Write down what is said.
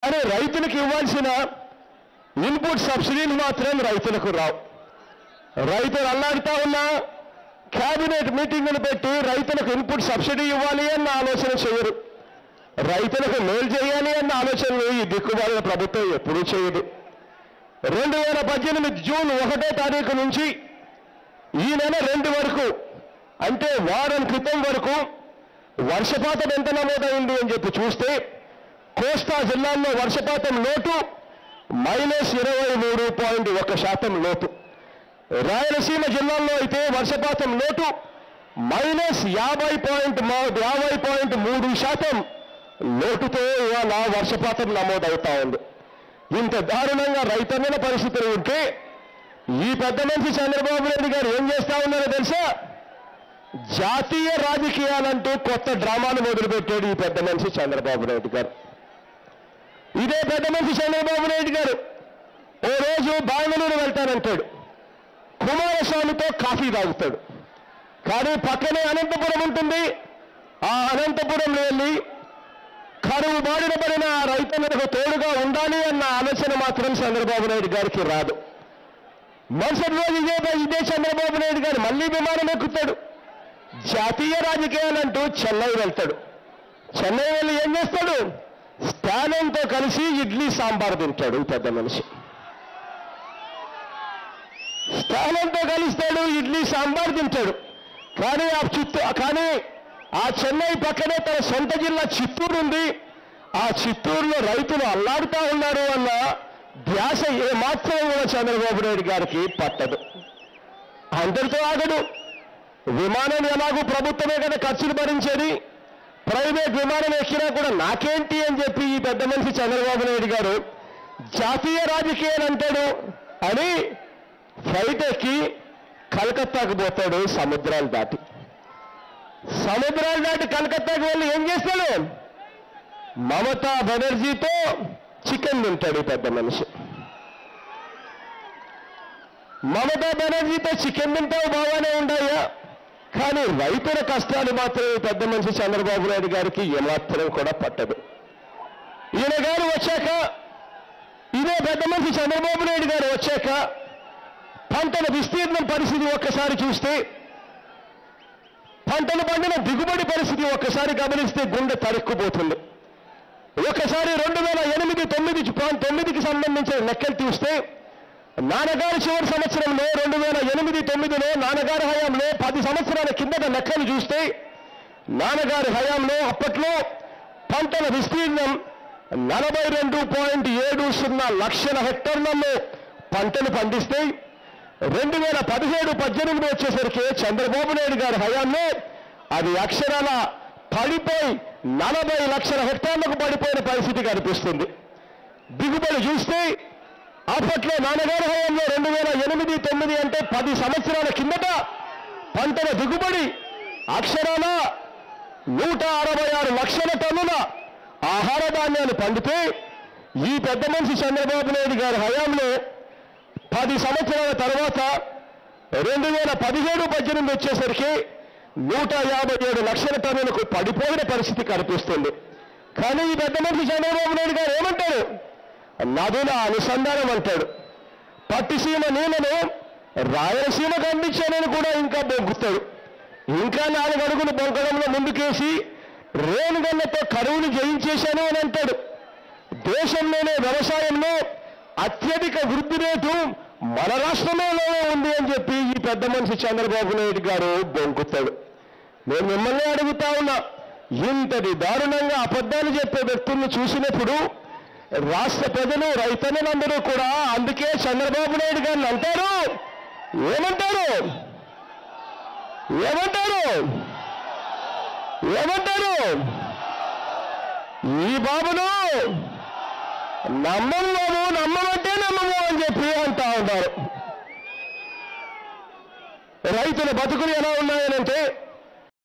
కానీ రైతులకు ఇవ్వాల్సిన ఇన్పుట్ సబ్సిడీలు మాత్రం రైతులకు రావు. రైతులు అల్లాడుతా ఉన్నా క్యాబినెట్ మీటింగులు పెట్టి రైతులకు ఇన్పుట్ సబ్సిడీ ఇవ్వాలి అన్న ఆలోచన చేయరు. రైతులకు మేలు చేయాలి అన్న ఆలోచనలు ఈ దిక్కుమాలిన ప్రభుత్వం ఎప్పుడూ చేయదు. 2018 జూన్ 1వ తారీఖు నుంచి ఈ నెల 2 వరకు, అంటే వారం క్రితం వరకు వర్షపాతం ఎంత నమోదైంది అని చెప్పి చూస్తే కోస్తా జిల్లాల్లో వర్షపాతం లోటు -23.1% లోటు. రాయలసీమ జిల్లాల్లో అయితే వర్షపాతం లోటు -50.3% లోటుతో ఇవాళ వర్షపాతం నమోదవుతా ఉంది. ఇంత దారుణంగా రైతన్నల పరిస్థితులు ఉంటే ఈ పెద్ద మనిషి చంద్రబాబు నాయుడు గారు ఏం చేస్తా ఉన్నారో తెలుసా? జాతీయ రాజకీయాలంటూ కొత్త డ్రామాలు మొదలుపెట్టాడు ఈ పెద్ద మనిషి చంద్రబాబు నాయుడు గారు. ఇదే పెద్ద మనిషి చంద్రబాబు నాయుడు గారు ఓ రోజు బెంగళూరు వెళ్తానంటాడు, కుమారస్వామితో కాఫీ తాగుతాడు. కానీ పక్కనే అనంతపురం ఉంటుంది. ఆ అనంతపురంలో వెళ్ళి కరువు బారిన పడిన రైతులకు తోడుగా ఉండాలి అన్న ఆలోచన మాత్రం చంద్రబాబు నాయుడు గారికి రాదు. మరుసటి రోజు ఇదే చంద్రబాబు నాయుడు గారు మళ్ళీ విమానం ఎక్కుతాడు, జాతీయ రాజకీయాలంటూ చెన్నై వెళ్తాడు. చెన్నై వెళ్ళి ఏం చేస్తాడు? స్టాలిన్తో కలిసి ఇడ్లీ సాంబార్ తింటాడు ఈ పెద్ద మనిషి. స్టాలిన్తో కలుస్తాడు, ఇడ్లీ సాంబార్ తింటాడు. కానీ ఆ చెన్నై పక్కనే తన సొంత జిల్లా చిత్తూరు ఉంది. ఆ చిత్తూరులో రైతులు అల్లాడుతూ ఉన్నారు అన్న ధ్యాస ఏమాత్రం కూడా చంద్రబాబు నాయుడు గారికి పట్టదు. అందరితో ఆగడు. విమానం ఎలాగూ ప్రభుత్వమే కదా ఖర్చులు భరించేది. ప్రైవేట్ విమానం ఎక్కినా కూడా నాకేంటి అని చెప్పి ఈ పెద్ద మనిషి చంద్రబాబు నాయుడు గారు జాతీయ రాజకీయాలు అంటాడు అని ఫ్లైట్ ఎక్కి కలకత్తాకు పోతాడు. సముద్రాలు దాటి కలకత్తాకు వెళ్ళి ఏం చేస్తాడు? మమతా బెనర్జీతో చికెన్ తింటాడు ఈ పెద్ద మనిషి. మమతా బెనర్జీతో చికెన్ తింటావు బాగానే ఉండయా, కానీ రైతుల కష్టాలు మాత్రం ఈ పెద్ద మనిషి చంద్రబాబు నాయుడు గారికి ఏమాత్రం కూడా పట్టదు. ఈయన గారు వచ్చాక, ఇదే పెద్ద మనిషి చంద్రబాబు నాయుడు గారు వచ్చాక పంటల విస్తీర్ణం పరిస్థితి ఒక్కసారి చూస్తే, పంటలు పండిన దిగుబడి పరిస్థితి ఒక్కసారి గమనిస్తే గుండె తరుక్కుపోతుంది. ఒకసారి 2008-9కి సంబంధించిన లెక్కలు చూస్తే నాన్నగారు చివరి సంవత్సరంలో 2008-9లో నాన్నగారి హయాంలో 10 సంవత్సరాల కిందట లెక్కలు చూస్తే నాన్నగారి హయాంలో అప్పట్లో పంటల విస్తీర్ణం 42.70 లక్షల హెక్టార్లలో పంటలు పండిస్తే 2017-18 వచ్చేసరికి చంద్రబాబు నాయుడు గారి హయాంలో అది అక్షరాల పడిపోయి 40 లక్షల హెక్టార్లకు పడిపోయిన పరిస్థితి కనిపిస్తుంది. దిగుబడి చూస్తే అప్పట్లో నాన్నగారి హయాంలో 2008-9 అంటే 10 సంవత్సరాల కిందట పంటల దిగుబడి అక్షరాల 166 లక్షల టన్నుల ఆహార ధాన్యాలు పండితే ఈ పెద్ద మనిషి చంద్రబాబు నాయుడు గారి హయాంలో 10 సంవత్సరాల తర్వాత 2017-18 వచ్చేసరికి 157 లక్షల టన్నులకు పడిపోయిన పరిస్థితి కనిపిస్తుంది. కానీ ఈ పెద్ద మనిషి చంద్రబాబు నాయుడు గారు ఏమంటారు? నదుల అనుసంధానం అంటాడు. పట్టిసీమ నీళ్లను రాయలసీమకు అందించానని కూడా ఇంకా బొంకుతాడు. ఇంకా 4 అడుగులు బొంకడంలో ముందుకేసి రేణుగళ్లతో కరువును జయించేశాను అని అంటాడు. దేశంలోనే వ్యవసాయంలో అత్యధిక వృద్ధి రేటు మన రాష్ట్రంలోనే ఉంది అని చెప్పి ఈ పెద్ద మనిషి చంద్రబాబు నాయుడు గారు బొంకుతాడు. నేను మిమ్మల్ని అడుగుతా ఉన్నా, ఇంతటి దారుణంగా అబద్ధాలు చెప్పే వ్యక్తుల్ని చూసినప్పుడు రాష్ట్ర ప్రజలు రైతన్నులందరూ కూడా అందుకే చంద్రబాబు నాయుడు గారిని అంటారు, ఏమంటారు? ఈ బాబును నమ్మమంటే నమ్మము అని చెప్పి అంటా ఉంటారు. రైతుల బతుకులు ఎలా ఉన్నాయనంటే